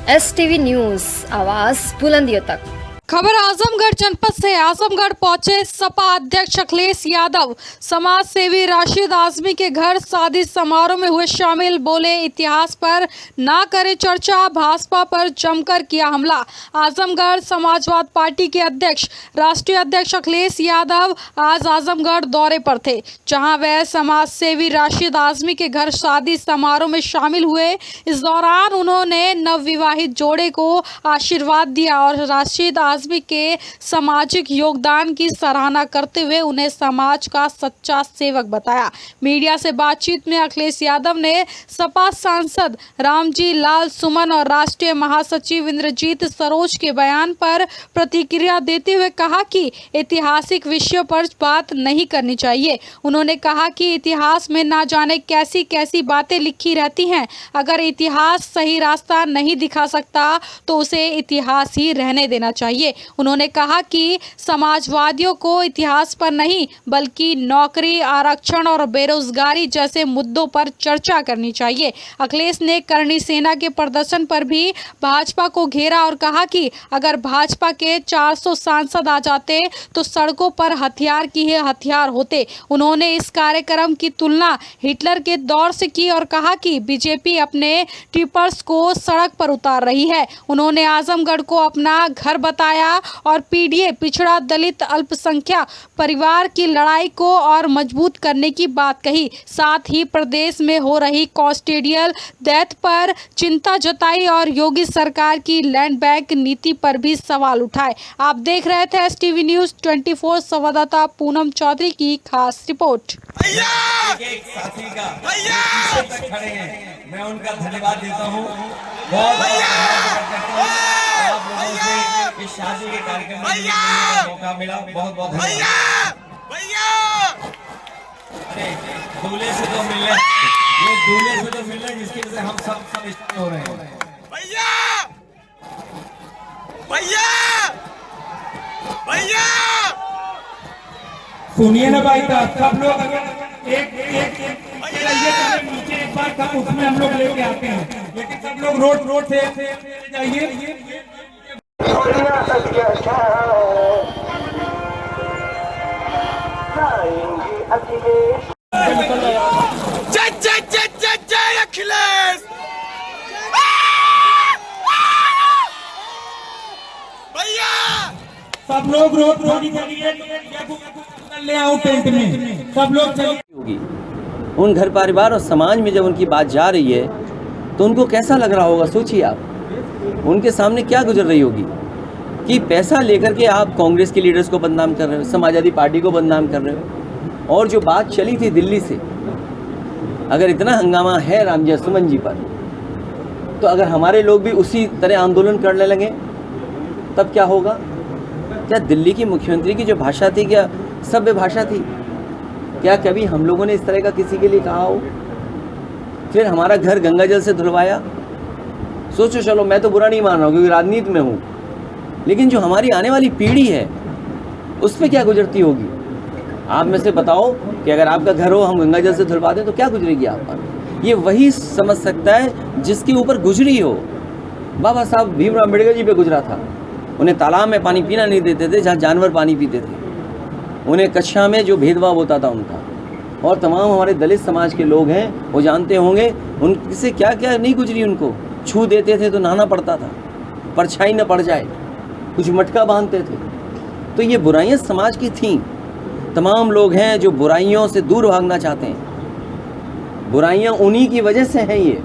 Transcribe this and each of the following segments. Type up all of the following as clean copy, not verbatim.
STV news, आवाज़ बुलंदियों तक। खबर आजमगढ़ जनपद से। आजमगढ़ पहुंचे सपा अध्यक्ष अखिलेश यादव। समाज सेवी राशिद आजमी के घर शादी समारोह में हुए शामिल। बोले, इतिहास पर ना करे चर्चा, भाजपा पर जमकर किया हमला। आजमगढ़ समाजवाद पार्टी के अध्यक्ष राष्ट्रीय अध्यक्ष अखिलेश यादव आज आजमगढ़ दौरे पर थे, जहां वह समाज सेवी राशिद आजमी के घर शादी समारोह में शामिल हुए। इस दौरान उन्होंने नवविवाहित जोड़े को आशीर्वाद दिया और राशिद आजमी के सामाजिक योगदान की सराहना करते हुए उन्हें समाज का सच्चा सेवक बताया। मीडिया से बातचीत में अखिलेश यादव ने सपा सांसद रामजी लाल सुमन और राष्ट्रीय महासचिव इंद्रजीत सरोज के बयान पर प्रतिक्रिया देते हुए कहा कि ऐतिहासिक विषयों पर बात नहीं करनी चाहिए। उन्होंने कहा कि इतिहास में ना जाने कैसी कैसी बातें लिखी रहती हैं। अगर इतिहास सही रास्ता नहीं दिखा सकता तो उसे इतिहास ही रहने देना चाहिए। उन्होंने कहा कि समाजवादियों को इतिहास पर नहीं बल्कि नौकरी, आरक्षण और बेरोजगारी जैसे मुद्दों पर चर्चा करनी चाहिए। अखिलेश ने करणी सेना के प्रदर्शन पर भी भाजपा को घेरा और कहा कि अगर भाजपा के 400 सांसद आ जाते तो सड़कों पर हथियार की ही हथियार होते। उन्होंने इस कार्यक्रम की तुलना हिटलर के दौर से की और कहा कि बीजेपी अपने ट्रिपर्स को सड़क पर उतार रही है। उन्होंने आजमगढ़ को अपना घर बताया और पीडीए पिछड़ा दलित अल्पसंख्यक परिवार की लड़ाई को और मजबूत करने की बात कही। साथ ही प्रदेश में हो रही कॉस्टेडियल डेथ पर चिंता जताई और योगी सरकार की लैंड बैंक नीति पर भी सवाल उठाए। आप देख रहे थे STV न्यूज़ 24 संवाददाता पूनम चौधरी की खास रिपोर्ट। मैं उनका धन्यवाद देता हूँ। इस शादी के कार्यक्रम में मौका मिला, बहुत बहुत धन्यवाद। दूल्हे से तो मिलने, ये दूल्हे से तो मिलने जिसकी वजह से हम सब इष्ट हो रहे हैं। भैया सुनिए ना भाई साहब, सब लोग अगर एक नीचे एक बार कम उसमें हम लोग लेके आते हैं, लेकिन सब लोग रोड से जाइए। जय जय जय जय जय अखिलेश भैया। सब लोग रोड ले आओ टेंट में, सब लोग चलिए। उन घर परिवार और समाज में जब उनकी बात जा रही है तो उनको कैसा लग रहा होगा, सोचिए आप। उनके सामने क्या गुजर रही होगी कि पैसा लेकर के आप कांग्रेस के लीडर्स को बदनाम कर रहे हो, समाजवादी पार्टी को बदनाम कर रहे हो। और जो बात चली थी दिल्ली से, अगर इतना हंगामा है रामजी सुमन जी पर, तो अगर हमारे लोग भी उसी तरह आंदोलन करने लगे तब क्या होगा? क्या दिल्ली की मुख्यमंत्री की जो भाषा थी क्या सभ्य भाषा थी? क्या कभी हम लोगों ने इस तरह का किसी के लिए कहा हो? फिर हमारा घर गंगा जल से धुलवाया। सोचो, चलो मैं तो बुरा नहीं मान रहा हूँ क्योंकि राजनीति में हूँ, लेकिन जो हमारी आने वाली पीढ़ी है उस पर क्या गुजरती होगी? आप में से बताओ कि अगर आपका घर हो, हम गंगा जल से धुलवा दें तो क्या गुजरेगी आप पर? ये वही समझ सकता है जिसके ऊपर गुजरी हो। बाबा साहब भीमराव अम्बेडकर जी पे गुजरा था। उन्हें तालाब में पानी पीना नहीं देते थे जहाँ जानवर पानी पीते थे। उन्हें कक्षा में जो भेदभाव होता था उनका, और तमाम हमारे दलित समाज के लोग हैं वो जानते होंगे उनसे क्या क्या नहीं गुजरी। उनको छू देते थे तो नहाना पड़ता था, परछाई न पड़ जाए, कुछ मटका बांधते थे। तो ये बुराइयां समाज की थीं। तमाम लोग हैं जो बुराइयों से दूर भागना चाहते हैं। बुराइयां उन्हीं की वजह से हैं ये,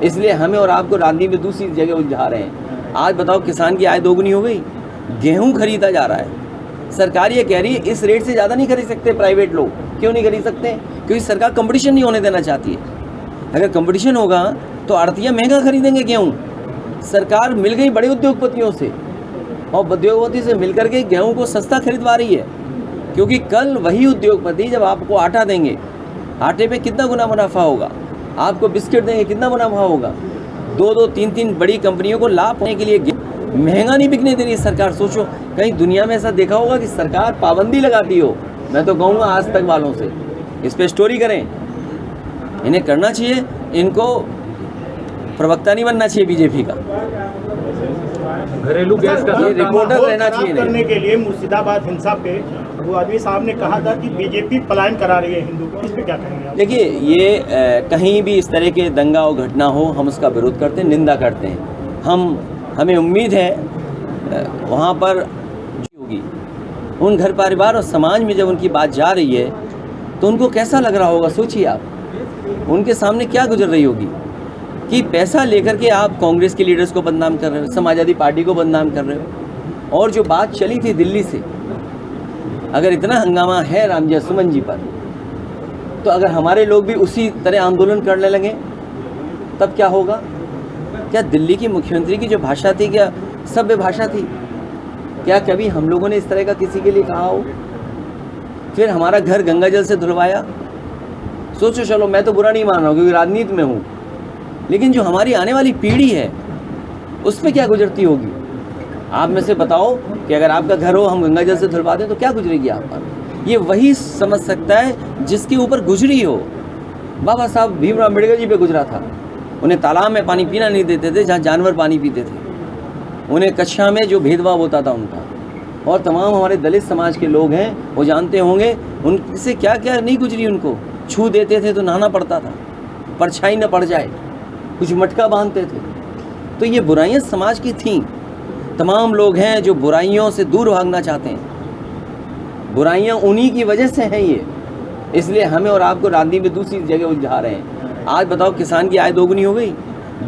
इसलिए हमें और आपको राजनीति में दूसरी जगह उलझा रहे हैं। आज बताओ, किसान की आय दोगुनी हो गई, गेहूं खरीदा जा रहा है। सरकार ये कह रही है इस रेट से ज़्यादा नहीं खरीद सकते प्राइवेट लोग। क्यों नहीं खरीद सकते? क्योंकि सरकार कंपटीशन नहीं होने देना चाहती है। अगर कंपटीशन होगा तो आड़तियाँ महंगा खरीदेंगे गेहूँ। सरकार मिल गई बड़े उद्योगपतियों से और उद्योगपति से मिलकर के गेहूँ को सस्ता खरीदवा रही है, क्योंकि कल वही उद्योगपति जब आपको आटा देंगे, आटे पे कितना गुना मुनाफा होगा, आपको बिस्किट देंगे कितना मुनाफा होगा। 2-2, 3-3 बड़ी कंपनियों को लाभ होने के लिए महंगा नहीं बिकने दे रही सरकार। सोचो, कहीं दुनिया में ऐसा देखा होगा कि सरकार पाबंदी लगाती हो? मैं तो कहूँगा आज तक वालों से इस पे स्टोरी करें। इन्हें करना चाहिए, इनको प्रवक्ता नहीं बनना चाहिए बीजेपी का, घरेलू गैस का ये रिपोर्टर रहना चाहिए करने नहीं। के लिए मुर्शिदाबाद हिंसा पे वो आदमी साहब ने कहा था कि बीजेपी पलायन करा रही है हिंदू को, इस पे क्या कहेंगे आप? देखिए, ये कहीं भी इस तरह के दंगा और घटना हो, हम उसका विरोध करते हैं, निंदा करते हैं। हमें उम्मीद है वहाँ पर होगी, उन घर परिवार और समाज में जब उनकी बात जा रही है तो उनको कैसा लग रहा होगा, सोचिए आप। उनके सामने क्या गुजर रही होगी कि पैसा लेकर के आप कांग्रेस के लीडर्स को बदनाम कर रहे हो, समाजवादी पार्टी को बदनाम कर रहे हो। और जो बात चली थी दिल्ली से, अगर इतना हंगामा है रामजय सुमन जी पर, तो अगर हमारे लोग भी उसी तरह आंदोलन करने लगे तब क्या होगा? क्या दिल्ली की मुख्यमंत्री की जो भाषा थी क्या सभ्य भाषा थी? क्या कभी हम लोगों ने इस तरह का किसी के लिए कहा हो? फिर हमारा घर गंगा जल से धुलवाया। सोचो, चलो मैं तो बुरा नहीं मान रहा हूँ क्योंकि राजनीति में हूँ, लेकिन जो हमारी आने वाली पीढ़ी है उस पर क्या गुजरती होगी? आप में से बताओ कि अगर आपका घर हो, हम गंगा जल से धुलवा दें तो क्या गुजरेगी आप पर? ये वही समझ सकता है जिसके ऊपर गुजरी हो। बाबा साहब भीमराव अम्बेडकर जी पे गुजरा था। उन्हें तालाब में पानी पीना नहीं देते थे जहाँ जानवर पानी पीते थे। उन्हें कक्षा में जो भेदभाव होता था उनका, और तमाम हमारे दलित समाज के लोग हैं वो जानते होंगे उनसे क्या क्या नहीं गुजरी। उनको छू देते थे तो नहाना पड़ता था, परछाई न पड़ जाए, कुछ मटका बांधते थे। तो ये बुराइयां समाज की थीं। तमाम लोग हैं जो बुराइयों से दूर भागना चाहते हैं। बुराइयां उन्हीं की वजह से हैं ये, इसलिए हमें और आपको राजनीति में दूसरी जगह उलझा रहे हैं। आज बताओ, किसान की आय दोगुनी हो गई,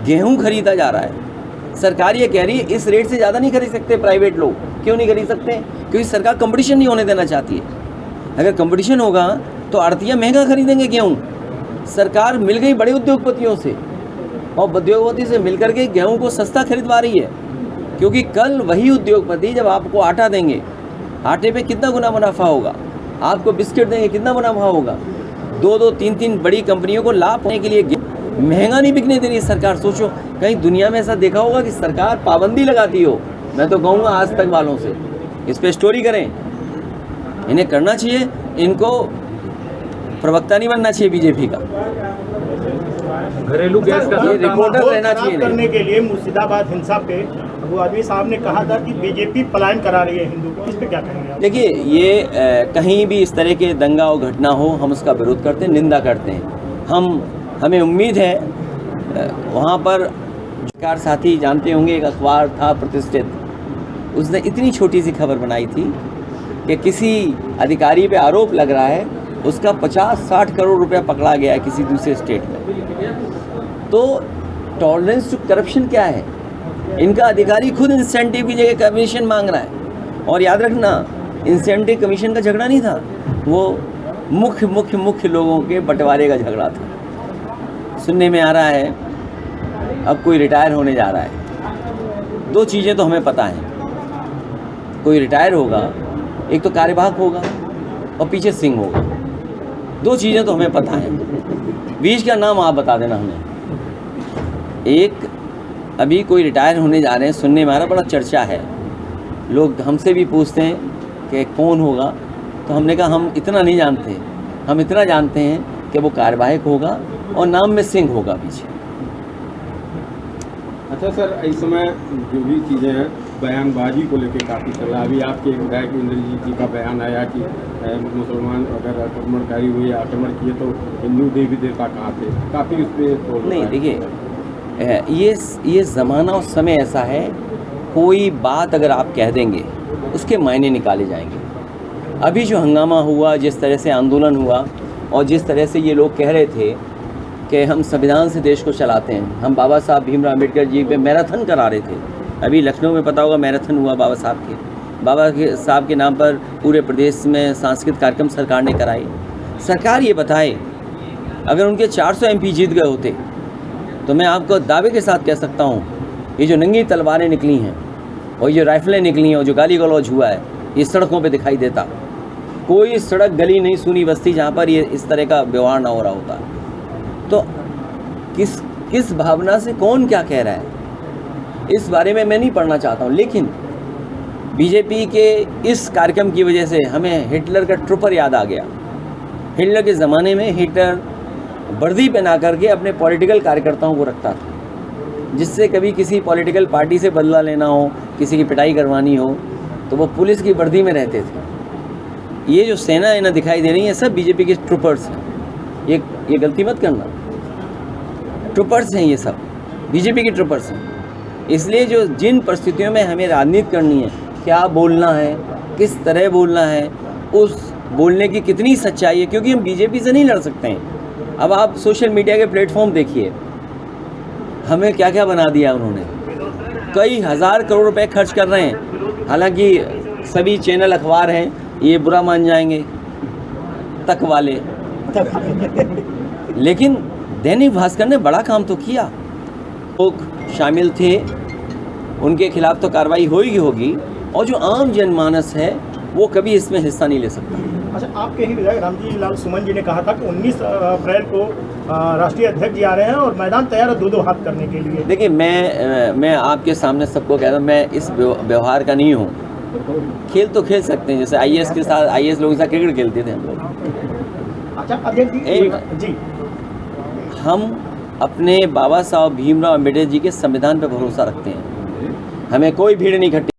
गेहूं खरीदा जा रहा है, सरकार ये कह रही है इस रेट से ज़्यादा नहीं खरीद सकते प्राइवेट लोग। क्यों नहीं खरीद सकते? क्योंकि सरकार कंपटीशन नहीं होने देना चाहती है। अगर कंपटीशन होगा तो आड़तियाँ महंगा खरीदेंगे गेहूँ। सरकार मिल गई बड़े उद्योगपतियों से, और उद्योगपति से मिल करके गेहूँ को सस्ता खरीदवा रही है, क्योंकि कल वही उद्योगपति जब आपको आटा देंगे, आटे पे कितना गुना मुनाफा होगा, आपको बिस्किट देंगे कितना मुनाफा होगा। 2-2, 3-3 बड़ी कंपनियों को लाभ होने के लिए महंगा नहीं बिकने दे रही सरकार। सोचो, कहीं दुनिया में ऐसा देखा होगा कि सरकार पाबंदी लगाती हो? मैं तो कहूँगा आज तक वालों से इस पे स्टोरी करें। इन्हें करना चाहिए, इनको प्रवक्ता नहीं बनना चाहिए बीजेपी का, घरेलू गैस का ये रिपोर्टर रहना चाहिए नहीं। करने के लिए मुर्शिदाबाद हिंसा पे वो आदमी साहब ने कहा था कि बीजेपी पलायन करा रही है हिंदू को, इस पे क्या कहेंगे आप? देखिए, ये कहीं भी इस तरह के दंगा और घटना हो, हम उसका विरोध करते हैं, निंदा करते हैं। हमें उम्मीद है वहाँ पर सरकार साथी जानते होंगे, एक अखबार था प्रतिष्ठित, उसने इतनी छोटी सी खबर बनाई थी कि किसी अधिकारी पे आरोप लग रहा है, उसका 50-60 करोड़ रुपया पकड़ा गया है किसी दूसरे स्टेट में। तो टॉलरेंस टू करप्शन क्या है? इनका अधिकारी खुद इंसेंटिव की जगह कमीशन मांग रहा है। और याद रखना, इंसेंटिव कमीशन का झगड़ा नहीं था, वो मुख्य लोगों के बंटवारे का झगड़ा था। सुनने में आ रहा है अब कोई रिटायर होने जा रहा है। 2 चीज़ें तो हमें पता हैं, कोई रिटायर होगा, एक तो कार्यवाहक होगा और पीछे सिंह होगा। 2 चीज़ें तो हमें पता हैं। बीच का नाम आप बता देना हमें। एक, अभी कोई रिटायर होने जा रहे हैं, सुनने में आ रहा, बड़ा चर्चा है, लोग हमसे भी पूछते हैं कि कौन होगा, तो हमने कहा हम इतना नहीं जानते, हम इतना जानते हैं कि वो कार्यवाहक होगा और नाम में सिंह होगा पीछे। अच्छा सर, इस समय जो भी चीज़ें हैं, बयानबाजी को लेकर काफ़ी चल रहा है। अभी आपके विधायक इंद्रजीत जी का बयान आया कि मुसलमान अगर आक्रमणकारी हुए, आक्रमण किए तो हिंदू देवी देवता कहाँ थे, काफ़ी उस पर नहीं। देखिए, ये ज़माना और समय ऐसा है, कोई बात अगर आप कह देंगे उसके मायने निकाले जाएंगे। अभी जो हंगामा हुआ, जिस तरह से आंदोलन हुआ और जिस तरह से ये लोग कह रहे थे कि हम संविधान से देश को चलाते हैं, हम बाबा साहब भीमराव अम्बेडकर जी पे मैराथन करा रहे थे। अभी लखनऊ में पता होगा मैराथन हुआ बाबा साहब के नाम पर, पूरे प्रदेश में सांस्कृतिक कार्यक्रम सरकार ने कराए। सरकार ये बताए, अगर उनके 400 MP जीत गए होते तो मैं आपको दावे के साथ कह सकता हूँ, ये जो नंगी तलवारें निकली हैं और ये जो राइफलें निकली हैं और जो गाली गलौज हुआ है, ये सड़कों पे दिखाई देता। कोई सड़क गली नहीं सुनी बस्ती जहाँ पर ये इस तरह का व्यवहार ना हो रहा होता। तो किस भावना से कौन क्या कह रहा है, इस बारे में मैं नहीं पढ़ना चाहता हूँ। लेकिन बीजेपी के इस कार्यक्रम की वजह से हमें हिटलर का ट्रूपर याद आ गया। हिटलर के ज़माने में हिटलर वर्दी पहना करके अपने पॉलिटिकल कार्यकर्ताओं को रखता था। जिससे कभी किसी पॉलिटिकल पार्टी से बदला लेना हो, किसी की पिटाई करवानी हो, तो वो पुलिस की वर्दी में रहते थे। ये जो सेना है ना दिखाई दे रही है, सब बीजेपी के ट्रूपर्स हैं। ये गलती मत करना, ट्रूपर्स हैं ये सब, बीजेपी के ट्रूपर्स हैं। इसलिए जो जिन परिस्थितियों में हमें राजनीति करनी है, क्या बोलना है, किस तरह बोलना है, उस बोलने की कितनी सच्चाई है, क्योंकि हम बीजेपी से नहीं लड़ सकते हैं। अब आप सोशल मीडिया के प्लेटफॉर्म देखिए, हमें क्या क्या बना दिया उन्होंने। कई हज़ार करोड़ रुपए खर्च कर रहे हैं, हालांकि सभी चैनल अखबार हैं, ये बुरा मान जाएंगे तक वाले, लेकिन दैनिक भास्कर ने बड़ा काम तो किया। लोग शामिल थे, उनके खिलाफ तो कार्रवाई होगी, और जो आम जनमानस है वो कभी इसमें हिस्सा नहीं ले सकता। अच्छा, आपके ही विधायक रामजी लाल सुमन जी ने कहा था कि 19 अप्रैल को राष्ट्रीय अध्यक्ष जी आ रहे हैं और मैदान तैयार है दो हाथ करने के लिए। देखिए, मैं आपके सामने सबको कह रहा हूँ, मैं इस व्यवहार का नहीं हूँ। खेल तो खेल सकते हैं, जैसे आईएएस के साथ, आईएएस लोगों के साथ क्रिकेट खेलते थे हम लोग। अच्छा अध्यक्ष जी, हम अपने बाबा साहब भीमराव अम्बेडकर जी के संविधान पर भरोसा रखते हैं। हमें कोई भीड़ नहीं इकट्ठी